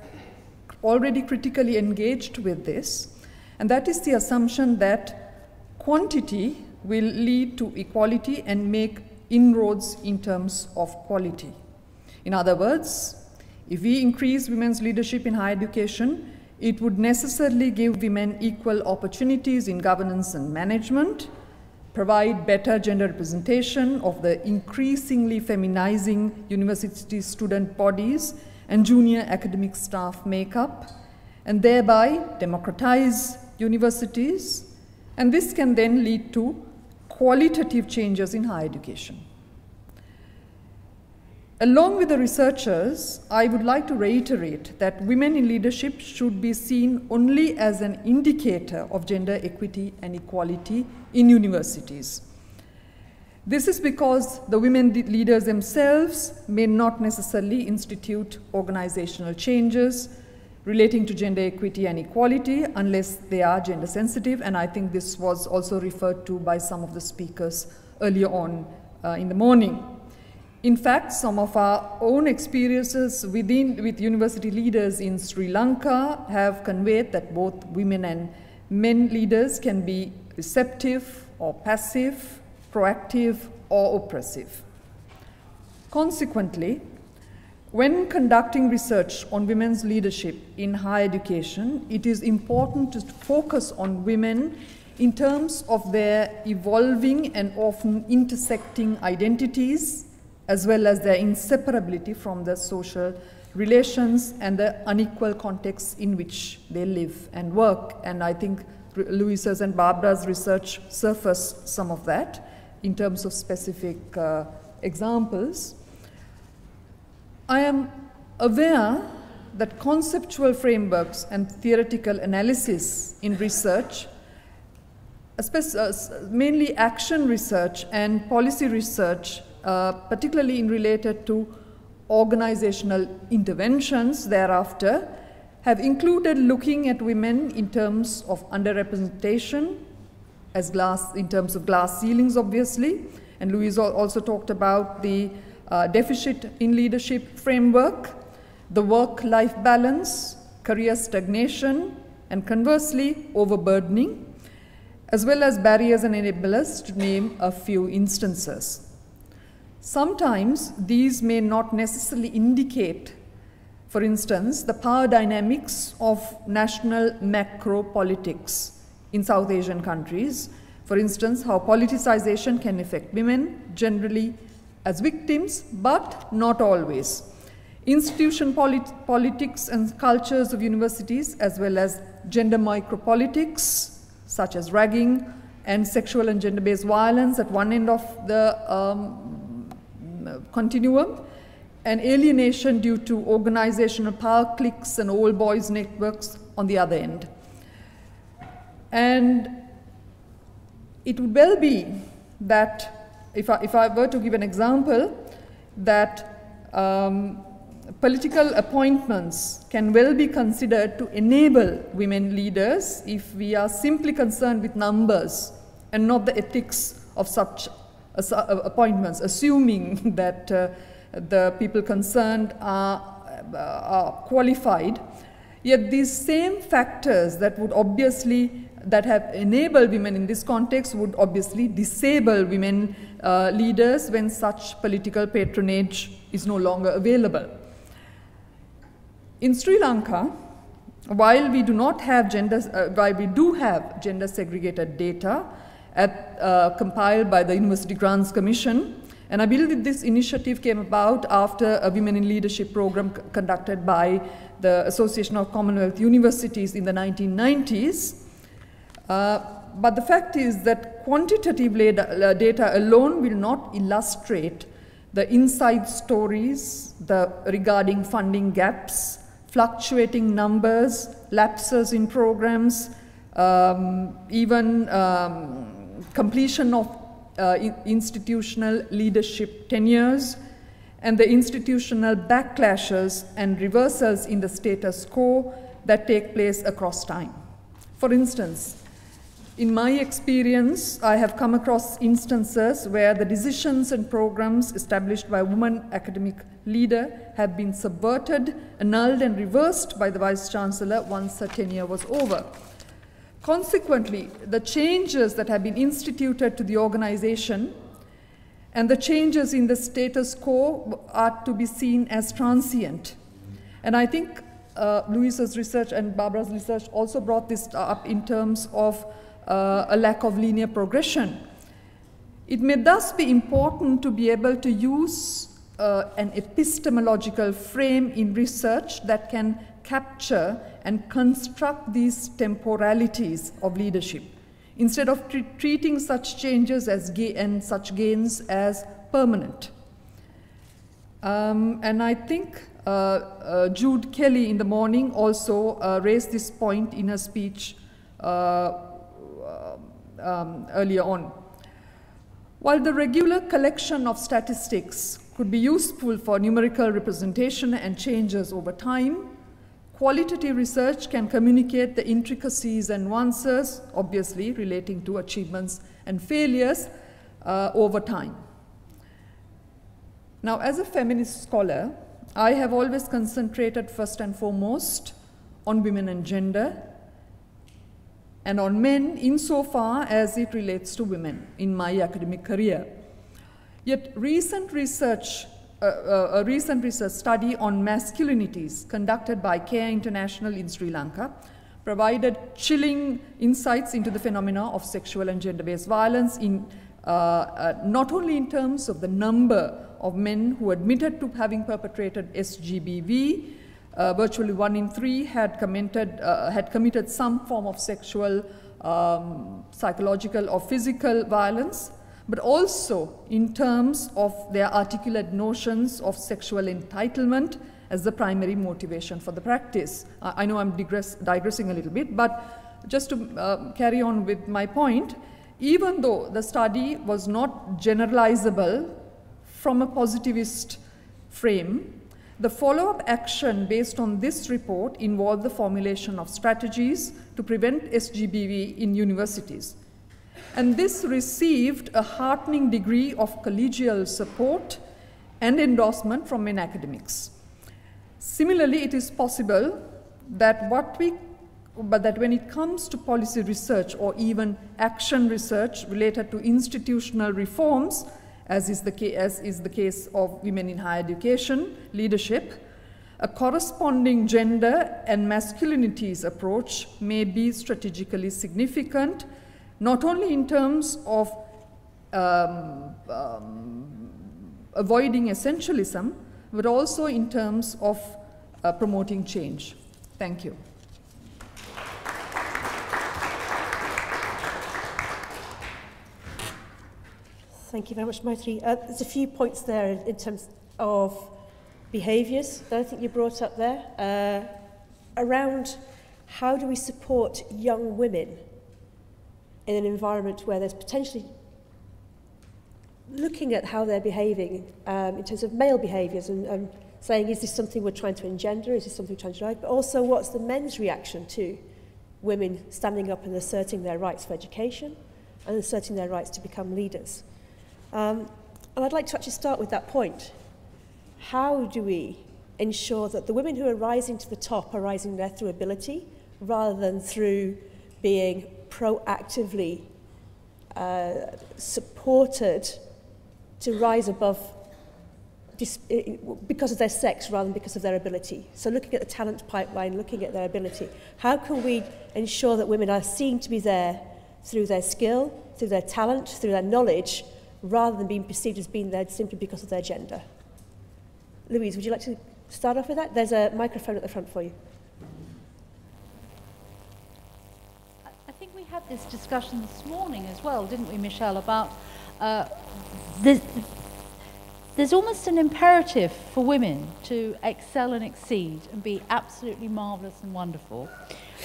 already critically engaged with this, and that is the assumption that quantity will lead to equality and make inroads in terms of quality. In other words, if we increase women's leadership in higher education, it would necessarily give women equal opportunities in governance and management, provide better gender representation of the increasingly feminizing university student bodies and junior academic staff makeup, and thereby democratize universities, and this can then lead to qualitative changes in higher education. Along with the researchers, I would like to reiterate that women in leadership should be seen only as an indicator of gender equity and equality in universities. This is because the women leaders themselves may not necessarily institute organizational changes relating to gender equity and equality unless they are gender sensitive, and I think this was also referred to by some of the speakers earlier on in the morning. In fact, some of our own experiences with university leaders in Sri Lanka have conveyed that both women and men leaders can be receptive or passive, proactive or oppressive. Consequently, when conducting research on women's leadership in higher education, it is important to focus on women in terms of their evolving and often intersecting identities, as well as their inseparability from the social relations and the unequal contexts in which they live and work. And I think Louisa's and Barbara's research surfaced some of that in terms of specific examples. I am aware that conceptual frameworks and theoretical analysis in research, mainly action research and policy research, particularly related to organizational interventions thereafter, have included looking at women in terms of underrepresentation, in terms of glass ceilings, obviously, and Louise also talked about the deficit in leadership framework, the work-life balance, career stagnation, and conversely, overburdening, as well as barriers and enablers, to name a few instances. Sometimes these may not necessarily indicate, for instance, the power dynamics of national macro politics in South Asian countries. For instance, how politicization can affect women generally as victims, but not always. Institution politics and cultures of universities, as well as gender micropolitics, such as ragging and sexual and gender-based violence at one end of the continuum, and alienation due to organizational power cliques and old boys networks on the other end. And it would well be that, if I were to give an example, that political appointments can well be considered to enable women leaders if we are simply concerned with numbers and not the ethics of such appointments, assuming that the people concerned are qualified. Yet these same factors that have enabled women in this context would obviously disable women leaders when such political patronage is no longer available. In Sri Lanka, while we do have gender segregated data compiled by the University Grants Commission, and I believe that this initiative came about after a Women in Leadership program conducted by the Association of Commonwealth Universities in the 1990s. But the fact is that quantitative data alone will not illustrate the inside stories regarding funding gaps, fluctuating numbers, lapses in programs, even completion of institutional leadership tenures, and the institutional backlashes and reversals in the status quo that take place across time. For instance, in my experience, I have come across instances where the decisions and programs established by a woman academic leader have been subverted, annulled, and reversed by the Vice-Chancellor once her tenure was over. Consequently, the changes that have been instituted to the organization and the changes in the status quo are to be seen as transient. And I think Louisa's research and Barbara's research also brought this up in terms of a lack of linear progression. It may thus be important to be able to use an epistemological frame in research that can capture and construct these temporalities of leadership, instead of treating such changes and such gains as permanent. And I think Jude Kelly in the morning also raised this point in her speech earlier on. While the regular collection of statistics could be useful for numerical representation and changes over time, qualitative research can communicate the intricacies and nuances, obviously relating to achievements and failures over time. Now, as a feminist scholar, I have always concentrated first and foremost on women and gender, and on men insofar as it relates to women in my academic career. Yet a recent research study on masculinities conducted by CARE International in Sri Lanka provided chilling insights into the phenomena of sexual and gender-based violence, not only in terms of the number of men who admitted to having perpetrated SGBV. Virtually 1 in 3 had committed some form of sexual, psychological or physical violence, but also in terms of their articulate notions of sexual entitlement as the primary motivation for the practice. I know I'm digressing a little bit, but just to carry on with my point, even though the study was not generalizable from a positivist frame, the follow-up action based on this report involved the formulation of strategies to prevent SGBV in universities. And this received a heartening degree of collegial support and endorsement from many academics. Similarly, it is possible that when it comes to policy research or even action research related to institutional reforms, as is the case of women in higher education leadership, a corresponding gender and masculinities approach may be strategically significant, not only in terms of avoiding essentialism, but also in terms of promoting change. Thank you. Thank you very much, Maitri. There's a few points there in terms of behaviours that I think you brought up there, around how do we support young women in an environment where there's potentially looking at how they're behaving in terms of male behaviours and saying, is this something we're trying to engender, is this something we're trying to drive, but also what's the men's reaction to women standing up and asserting their rights for education and asserting their rights to become leaders. And I'd like to actually start with that point. How do we ensure that the women who are rising to the top are rising there through ability rather than through being proactively supported to rise above because of their sex rather than because of their ability? So looking at the talent pipeline, looking at their ability, how can we ensure that women are seen to be there through their skill, through their talent, through their knowledge, rather than being perceived as being there simply because of their gender? Louise, would you like to start off with that? There's a microphone at the front for you. I think we had this discussion this morning as well, didn't we, Michelle, about there's almost an imperative for women to excel and exceed and be absolutely marvellous and wonderful.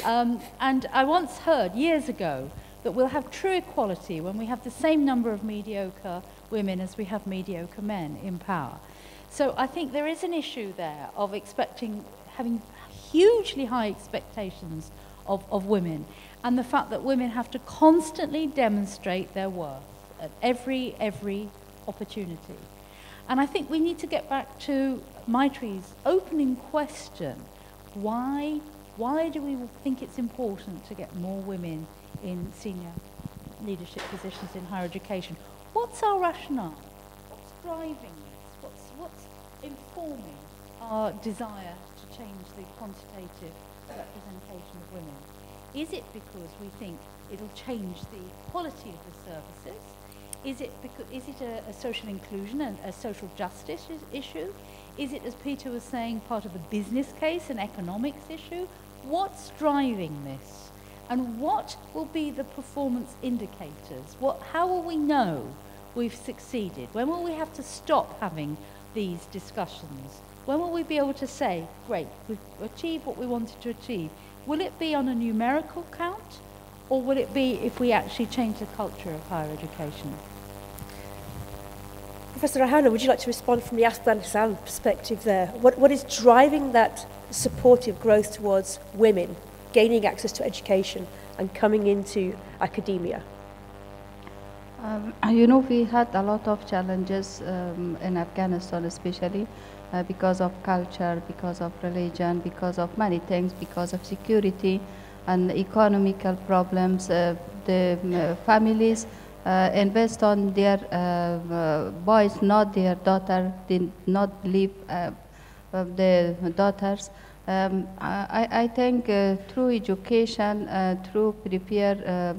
And I once heard years ago that we'll have true equality when we have the same number of mediocre women as we have mediocre men in power. So I think there is an issue there of having hugely high expectations of women, and the fact that women have to constantly demonstrate their worth at every opportunity. And I think we need to get back to Maitri's opening question. Why do we think it's important to get more women in senior leadership positions in higher education? What's our rationale? What's driving this? What's informing our desire to change the quantitative representation of women? Is it because we think it'll change the quality of the services? Is it a social inclusion and a social justice issue? Is it, as Peter was saying, part of the business case, an economics issue? What's driving this? And what will be the performance indicators? How will we know we've succeeded? When will we have to stop having these discussions? When will we be able to say, great, we've achieved what we wanted to achieve? Will it be on a numerical count, or will it be if we actually change the culture of higher education? Professor Rahana, would you like to respond from the Afghanistan perspective there? What is driving that supportive growth towards women gaining access to education and coming into academia? You know, we had a lot of challenges in Afghanistan, especially because of culture, because of religion, because of many things, because of security and economical problems. The families invest on their boys, not their daughter, did not leave the daughters. I think through education, through prepare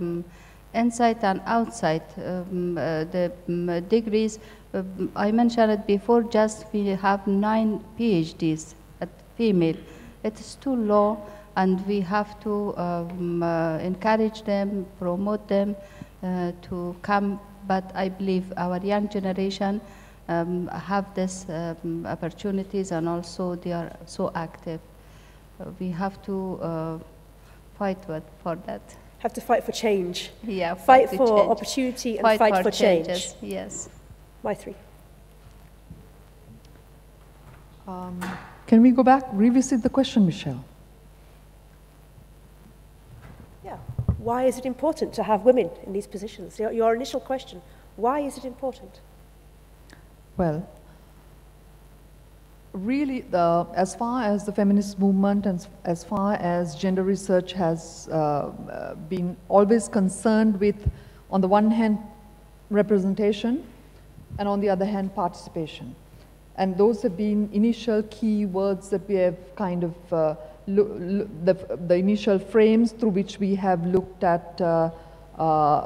inside and outside the degrees, I mentioned it before, just we have 9 PhDs at female. It is too low, and we have to encourage them, promote them to come. But I believe our young generation have these opportunities, and also they are so active. We have to fight for that. Have to fight for change. Yeah, fight for opportunity and fight for change. Changes. Yes. Maitri. Can we go back, revisit the question, Michelle? Yeah. Why is it important to have women in these positions? Your initial question, why is it important? Well, really, as far as the feminist movement and as far as gender research has been always concerned with, on the one hand, representation, and on the other hand, participation. And those have been initial key words that we have kind of, the initial frames through which we have looked at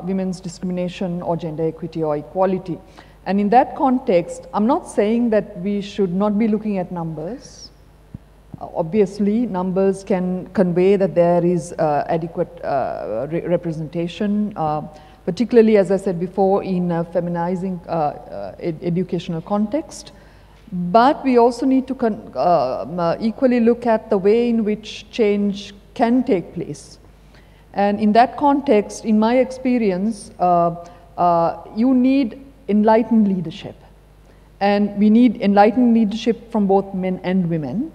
women's discrimination or gender equity or equality. And in that context, I'm not saying that we should not be looking at numbers. Obviously, numbers can convey that there is adequate representation, particularly, as I said before, in a feminizing educational context. But we also need to equally look at the way in which change can take place. And in that context, in my experience, you need enlightened leadership. And we need enlightened leadership from both men and women.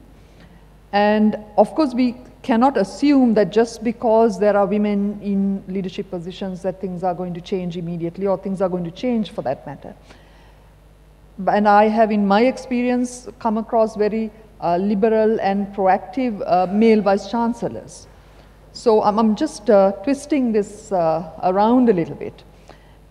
And of course, we cannot assume that just because there are women in leadership positions that things are going to change immediately, or things are going to change for that matter. And I have, in my experience, come across very liberal and proactive male vice-chancellors. So I'm just twisting this around a little bit.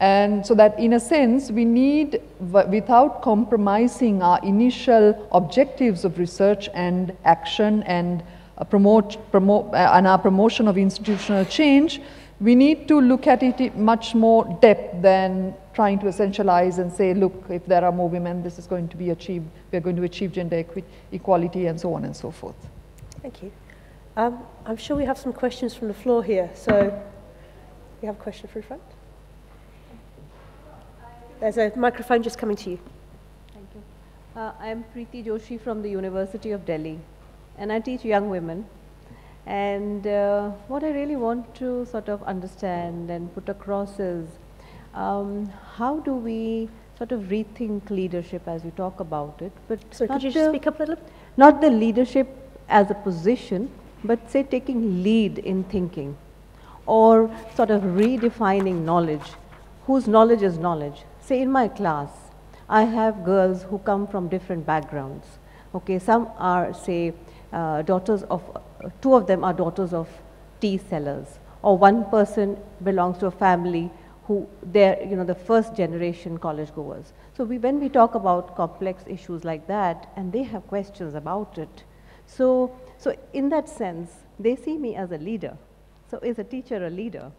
And so that, in a sense, we need, without compromising our initial objectives of research and action and and our promotion of institutional change, we need to look at it in much more depth than trying to essentialize and say, look, if there are more women, this is going to be achieved, we're going to achieve gender equality, and so on and so forth. Thank you. I'm sure we have some questions from the floor here. So we have a question from the front. There's a microphone just coming to you. Thank you. I am Preeti Joshi from the University of Delhi, and I teach young women. And what I really want to sort of understand and put across is how do we sort of rethink leadership as you talk about it. But So could you just speak up a little? not the leadership as a position, but say taking lead in thinking, or sort of redefining knowledge. Whose knowledge is knowledge? Say in my class, I have girls who come from different backgrounds. Okay, some are, say, daughters of, two of them are daughters of tea sellers, or one person belongs to a family who they're, you know, the first generation college goers. So when we talk about complex issues like that, and they have questions about it, so in that sense, they see me as a leader. So is a teacher a leader?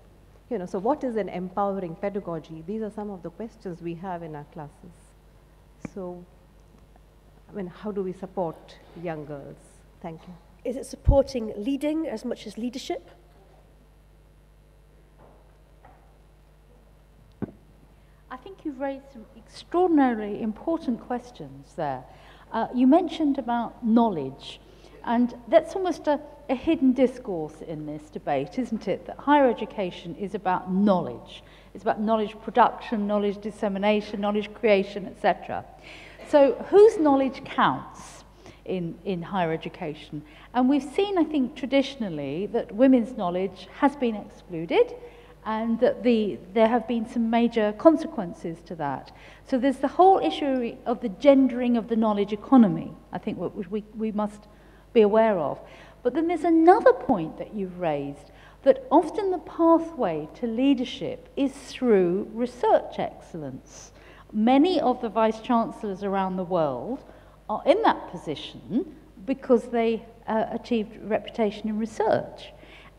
You know, so what is an empowering pedagogy? These are some of the questions we have in our classes. So, I mean, how do we support young girls? Thank you. Is it supporting leading as much as leadership? I think you've raised some extraordinarily important questions there. You mentioned about knowledge, and that's almost a hidden discourse in this debate, isn't it? That higher education is about knowledge. It's about knowledge production, knowledge dissemination, knowledge creation, etc. So whose knowledge counts in higher education? And we've seen, I think, traditionally that women's knowledge has been excluded, and that there have been some major consequences to that. So there's the whole issue of the gendering of the knowledge economy, I think, which we must be aware of. But then there's another point that you've raised, that often the pathway to leadership is through research excellence. Many of the vice-chancellors around the world are in that position because they achieved reputation in research.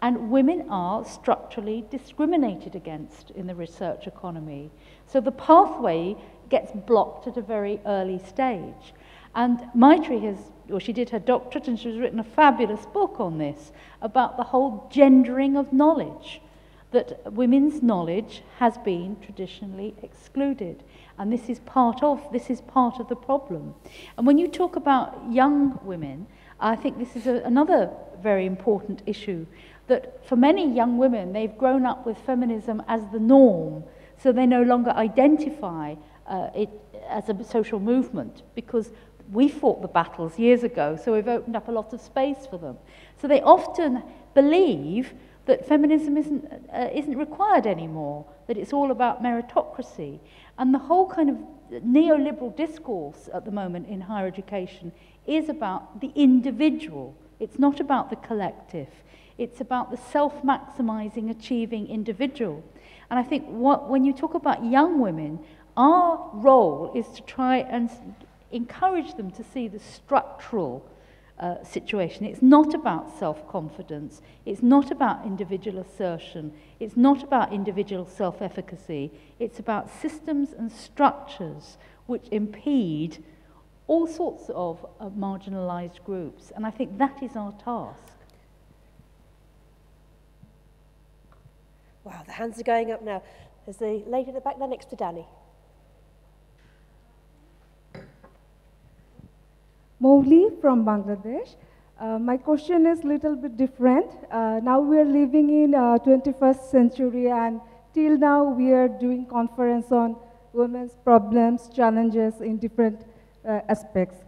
And women are structurally discriminated against in the research economy. So the pathway gets blocked at a very early stage. And Maitri she did her doctorate, and she's written a fabulous book on this, about the whole gendering of knowledge, that women's knowledge has been traditionally excluded. And this is part of the problem. And when you talk about young women, I think this is another very important issue, that for many young women, they've grown up with feminism as the norm, so they no longer identify it as a social movement, because we fought the battles years ago, so we've opened up a lot of space for them. So they often believe that feminism isn't required anymore, that it's all about meritocracy. And the whole kind of neoliberal discourse at the moment in higher education is about the individual. It's not about the collective. It's about the self-maximizing, achieving individual. And I think when you talk about young women, our role is to try and encourage them to see the structural situation. It's not about self-confidence. It's not about individual assertion. It's not about individual self-efficacy. It's about systems and structures which impede all sorts of marginalized groups. And I think that is our task. Wow, the hands are going up now. There's the lady at the back there next to Danny. Mowli from Bangladesh. My question is a little bit different. Now we are living in 21st century, and till now we are doing conference on women's problems, challenges in different aspects.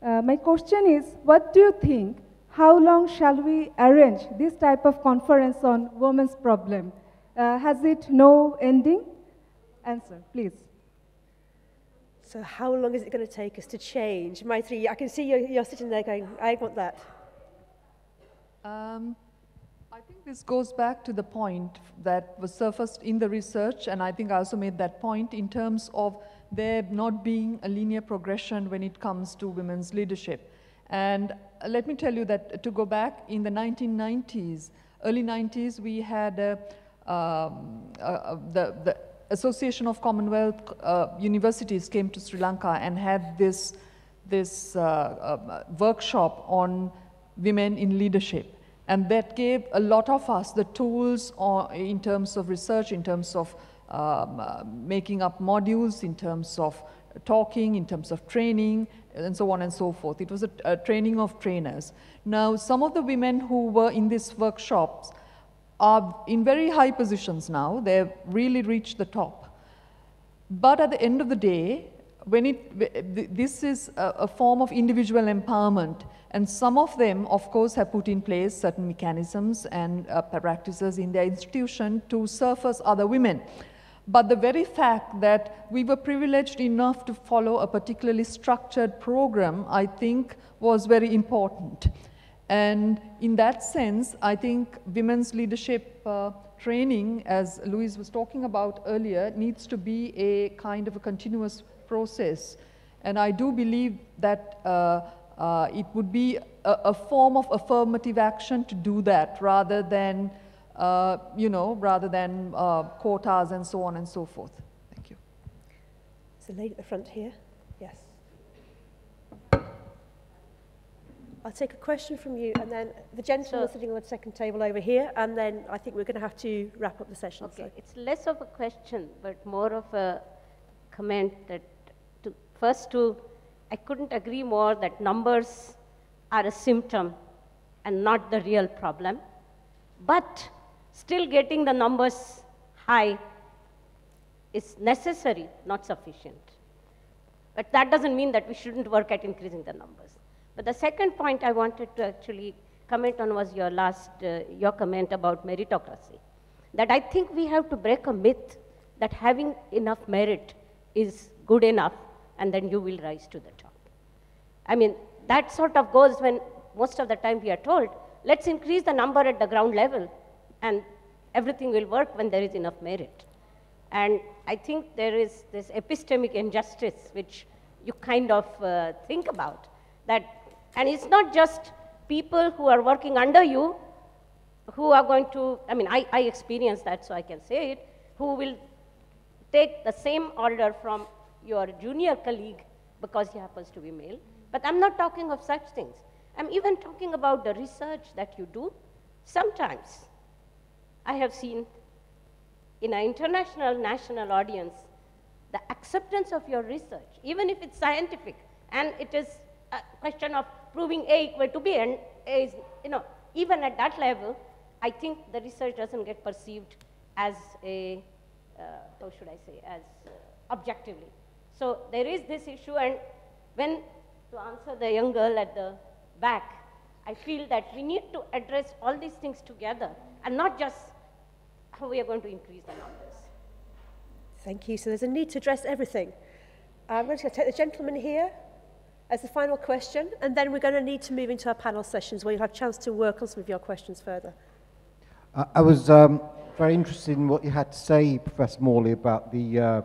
My question is, what do you think? How long shall we arrange this type of conference on women's problem? Has it no ending? Answer, please. So how long is it going to take us to change? Maitri, I can see you're sitting there going, I want that. I think this goes back to the point that was surfaced in the research, and I think I also made that point in terms of there not being a linear progression when it comes to women's leadership. And let me tell you that to go back in the 1990s, early 90s, we had the Association of Commonwealth Universities came to Sri Lanka and had this workshop on women in leadership. And that gave a lot of us the tools in terms of research, in terms of making up modules, in terms of talking, in terms of training, and so on and so forth. It was a training of trainers. Now, some of the women who were in these workshops are in very high positions now. They've really reached the top. But at the end of the day, this is a form of individual empowerment, and some of them, of course, have put in place certain mechanisms and practices in their institution to surface other women. But the very fact that we were privileged enough to follow a particularly structured program, I think, was very important. And in that sense, I think women's leadership training, as Louise was talking about earlier, needs to be a kind of a continuous process. And I do believe that it would be a form of affirmative action to do that, rather than quotas and so on and so forth. Thank you. There's a lady at the front here. Yes. I'll take a question from you, and then the gentleman sitting on the second table over here, and then I think we're going to have to wrap up the session. Okay, so. it's less of a question, but more of a comment that I couldn't agree more that numbers are a symptom and not the real problem. But still getting the numbers high is necessary, not sufficient. But that doesn't mean that we shouldn't work at increasing the numbers. But the second point I wanted to actually comment on was your your comment about meritocracy. That I think we have to break a myth that having enough merit is good enough and then you will rise to the top. I mean, that sort of goes when most of the time we are told, let's increase the number at the ground level and everything will work when there is enough merit. And I think there is this epistemic injustice which you kind of think about. And it's not just people who are working under you who are going to, I mean, I experienced that, so I can say it, who will take the same order from your junior colleague because he happens to be male. But I'm not talking of such things. I'm even talking about the research that you do. Sometimes I have seen in an international, national audience, the acceptance of your research, even if it's scientific, and it is a question of proving A equal to B, and A is, even at that level, I think the research doesn't get perceived as a, how should I say, as objectively. So there is this issue, and when, to answer the young girl at the back, I feel that we need to address all these things together, and not just how we are going to increase the numbers. Thank you. So there's a need to address everything. I'm going to take the gentleman here as the final question, and then we're going to need to move into our panel sessions where you'll have a chance to work on some of your questions further. I was very interested in what you had to say, Professor Morley, about the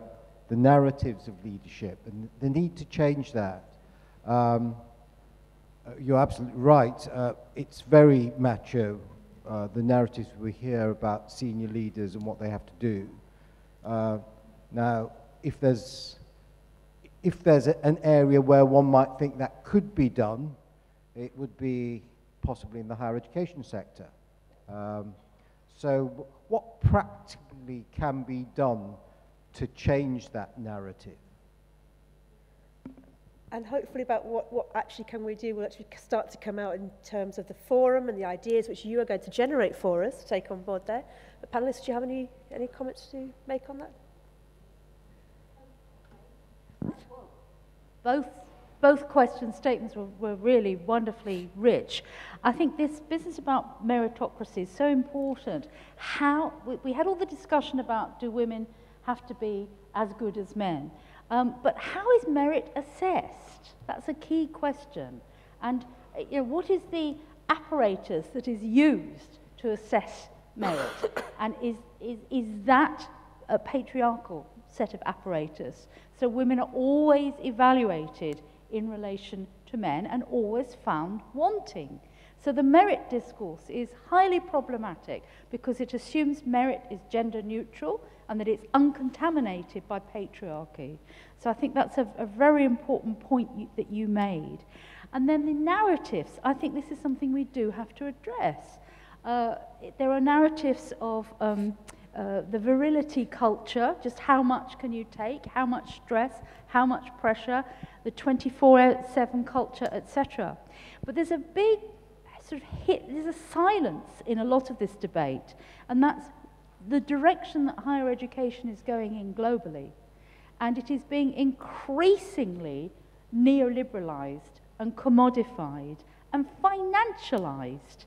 narratives of leadership and the need to change that. You're absolutely right. It's very macho, the narratives we hear about senior leaders and what they have to do. Now, if there's an area where one might think that could be done, it would be possibly in the higher education sector. So what practically can be done to change that narrative? And hopefully about what actually can we do will actually start to come out in terms of the forum and the ideas which you are going to generate for us to take on board there. But panelists, do you have any comments to make on that? Both question statements were really wonderfully rich. I think this business about meritocracy is so important. We had all the discussion about do women have to be as good as men, but how is merit assessed? That's a key question. And what is the apparatus that is used to assess merit? And is that a patriarchal set of apparatus? So women are always evaluated in relation to men and always found wanting. So the merit discourse is highly problematic because it assumes merit is gender neutral and that it's uncontaminated by patriarchy. So I think that's a very important point that you made. And then the narratives, I think this is something we do have to address. There are narratives of the virility culture, just how much can you take, how much stress, how much pressure, the 24/7 culture, etc. But there's a big sort of there's a silence in a lot of this debate, and that's the direction that higher education is going in globally. and it is being increasingly neoliberalized and commodified and financialized.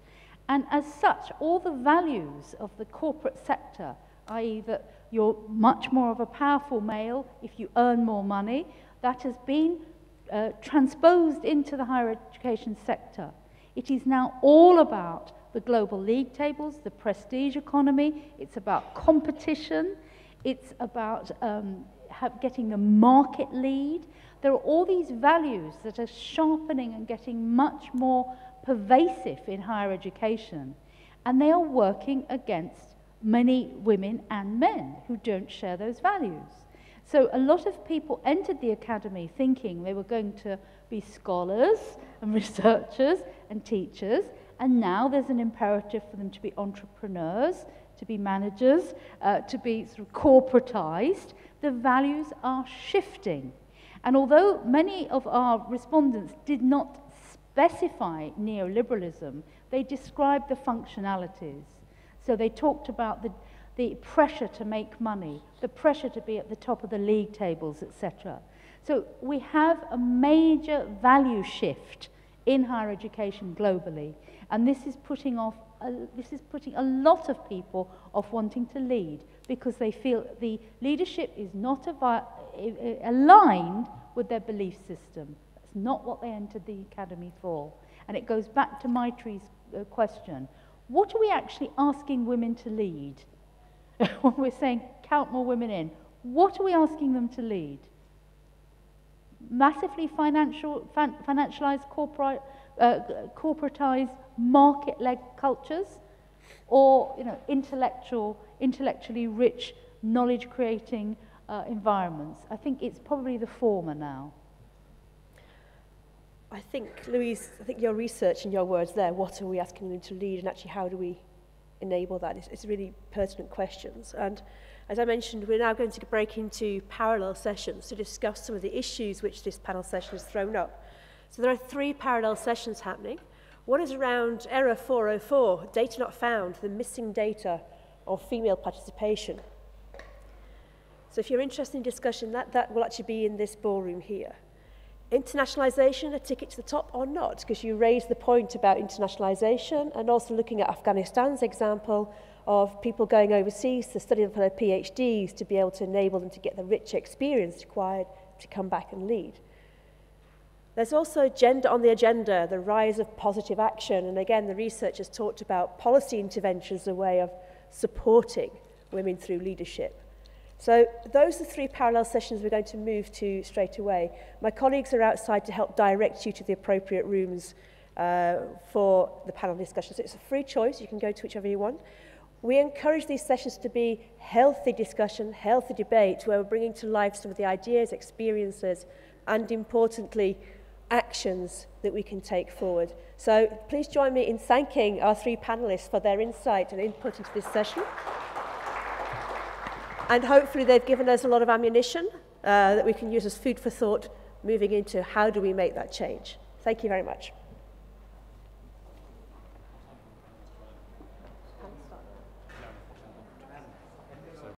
And as such, all the values of the corporate sector, i.e. that you're much more of a powerful male if you earn more money, that has been transposed into the higher education sector. It is now all about the global league tables, the prestige economy, it's about competition, it's about getting the market lead. There are all these values that are sharpening and getting much more pervasive in higher education, and they are working against many women and men who don't share those values. So a lot of people entered the academy thinking they were going to be scholars and researchers and teachers, and now there's an imperative for them to be entrepreneurs, to be managers, to be sort of corporatized. The values are shifting. And although many of our respondents did not specify neoliberalism, they described the functionalities. So they talked about the pressure to make money, the pressure to be at the top of the league tables, etc. So we have a major value shift in higher education globally, and this is putting a lot of people off wanting to lead because they feel the leadership is not aligned with their belief system. That's not what they entered the academy for. And it goes back to Maitri's question. What are we actually asking women to lead? When we're saying count more women in, what are we asking them to lead? Massively financialized, corporatized, market-led cultures, or intellectually rich, knowledge-creating environments? I think it's probably the former now. I think, Louise, your research and your words there, what are we asking them to lead, and actually how do we enable that? It's really pertinent questions. And as I mentioned, we're now going to break into parallel sessions to discuss some of the issues which this panel session has thrown up. So there are 3 parallel sessions happening. One is around Error 404, data not found, the missing data of female participation. So if you're interested in discussion, that will actually be in this ballroom here. Internationalisation, a ticket to the top or not? Because you raised the point about internationalisation and also looking at Afghanistan's example of people going overseas to study for their PhDs to be able to enable them to get the rich experience required to come back and lead. There's also gender on the agenda, the rise of positive action. And again, the research has talked about policy interventions as a way of supporting women through leadership. So those are 3 parallel sessions we're going to move to straight away. My colleagues are outside to help direct you to the appropriate rooms for the panel discussions. It's a free choice. You can go to whichever you want. We encourage these sessions to be healthy discussion, healthy debate, where we're bringing to life some of the ideas, experiences, and importantly, actions that we can take forward. So please join me in thanking our 3 panelists for their insight and input into this session. And hopefully they've given us a lot of ammunition that we can use as food for thought moving into how do we make that change. Thank you very much.